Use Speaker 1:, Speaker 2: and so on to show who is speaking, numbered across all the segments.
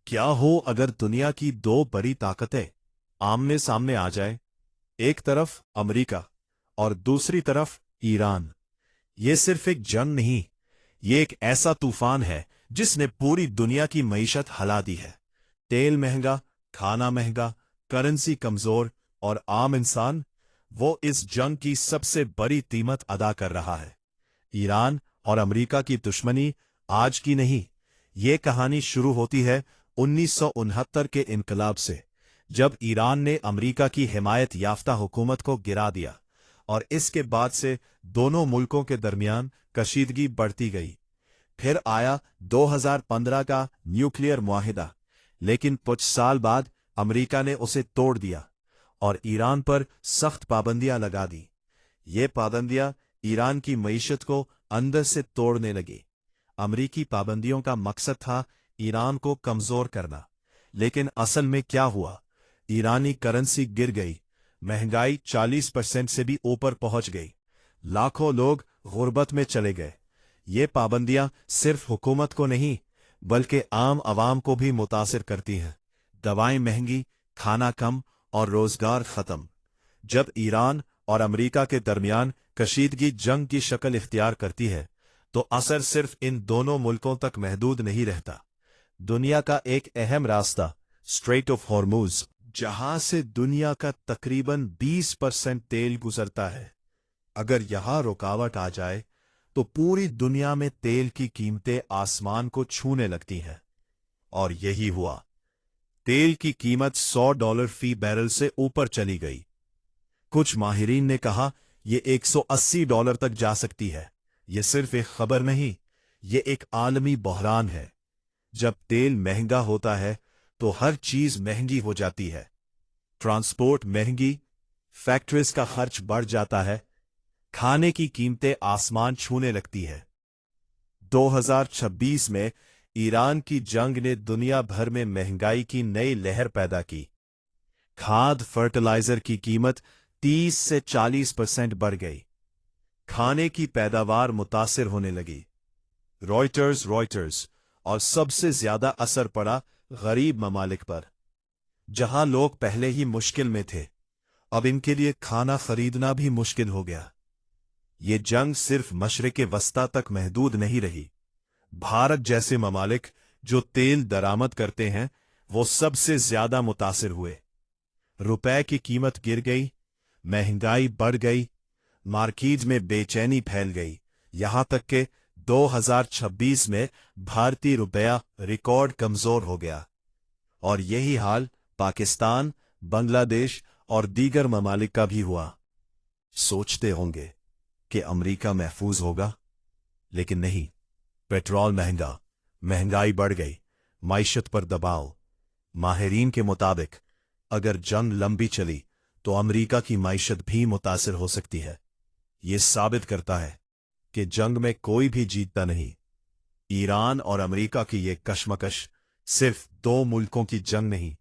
Speaker 1: क्या हो अगर दुनिया की दो बड़ी ताकतें आमने सामने आ जाए। एक तरफ अमेरिका और दूसरी तरफ ईरान। ये सिर्फ एक जंग नहीं, ये एक ऐसा तूफान है जिसने पूरी दुनिया की मईशत हिला दी है। तेल महंगा, खाना महंगा, करेंसी कमजोर और आम इंसान, वो इस जंग की सबसे बड़ी कीमत अदा कर रहा है। ईरान और अमेरिका की दुश्मनी आज की नहीं, ये कहानी शुरू होती है 1969 के इनकलाब से, जब ईरान ने अमेरिका की हिमायत याफ्ता हुकूमत को गिरा दिया, और इसके बाद से दोनों मुल्कों के दरमियान कशीदगी बढ़ती गई। फिर आया 2015 का न्यूक्लियर मुआहिदा, लेकिन कुछ साल बाद अमेरिका ने उसे तोड़ दिया और ईरान पर सख्त पाबंदियां लगा दी। ये पाबंदियां ईरान की मईशत को अंदर से तोड़ने लगी। अमरीकी पाबंदियों का मकसद था ईरान को कमजोर करना, लेकिन असल में क्या हुआ? ईरानी करेंसी गिर गई, महंगाई 40% से भी ऊपर पहुंच गई, लाखों लोग गुर्बत में चले गए। ये पाबंदियां सिर्फ हुकूमत को नहीं बल्कि आम आवाम को भी मुतासिर करती हैं। दवाएं महंगी, खाना कम और रोजगार खत्म। जब ईरान और अमेरिका के दरमियान कशीदगी जंग की शक्ल इख्तियार करती है, तो असर सिर्फ इन दोनों मुल्कों तक महदूद नहीं रहता। दुनिया का एक अहम रास्ता, स्ट्रेट ऑफ हॉर्मुज, जहां से दुनिया का तकरीबन 20% तेल गुजरता है, अगर यहां रुकावट आ जाए तो पूरी दुनिया में तेल की कीमतें आसमान को छूने लगती हैं। और यही हुआ। तेल की कीमत $100 फी बैरल से ऊपर चली गई। कुछ माहिरीन ने कहा ये $180 तक जा सकती है। ये सिर्फ एक खबर नहीं, ये एक आलमी बहरान है। जब तेल महंगा होता है तो हर चीज महंगी हो जाती है। ट्रांसपोर्ट महंगी, फैक्ट्रीज का खर्च बढ़ जाता है, खाने की कीमतें आसमान छूने लगती है। 2026 में ईरान की जंग ने दुनिया भर में महंगाई की नई लहर पैदा की। खाद फर्टिलाइजर की कीमत 30 से 40% बढ़ गई। खाने की पैदावार मुतासिर होने लगी। रॉयटर्स और सबसे ज्यादा असर पड़ा गरीब ममालिक पर, जहां लोग पहले ही मुश्किल में थे। अब इनके लिए खाना खरीदना भी मुश्किल हो गया। ये जंग सिर्फ मशरिक़ वस्ता तक महदूद नहीं रही। भारत जैसे ममालिक जो तेल दरामद करते हैं, वो सबसे ज्यादा मुतासिर हुए। रुपए की कीमत गिर गई, महंगाई बढ़ गई, मार्केट में बेचैनी फैल गई, यहां तक कि 2026 में भारतीय रुपया रिकॉर्ड कमजोर हो गया। और यही हाल पाकिस्तान, बांग्लादेश और दीगर ममालिक का भी हुआ। सोचते होंगे कि अमेरिका महफूज होगा, लेकिन नहीं। पेट्रोल महंगा, महंगाई बढ़ गई, माइशत पर दबाव। माहिरीन के मुताबिक अगर जंग लंबी चली तो अमेरिका की माइशत भी मुतासिर हो सकती है। ये साबित करता है कि जंग में कोई भी जीतता नहीं। ईरान और अमेरिका की ये कशमकश सिर्फ दो मुल्कों की जंग नहीं,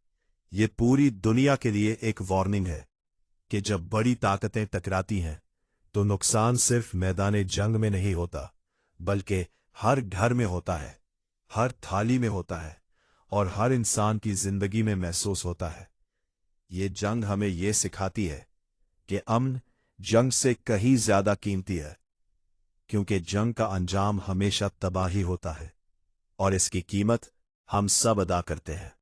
Speaker 1: ये पूरी दुनिया के लिए एक वार्निंग है कि जब बड़ी ताकतें टकराती हैं तो नुकसान सिर्फ मैदान जंग में नहीं होता, बल्कि हर घर में होता है, हर थाली में होता है और हर इंसान की जिंदगी में महसूस होता है। ये जंग हमें ये सिखाती है कि अमन जंग से कहीं ज्यादा कीमती है, क्योंकि जंग का अंजाम हमेशा तबाही होता है और इसकी कीमत हम सब अदा करते हैं।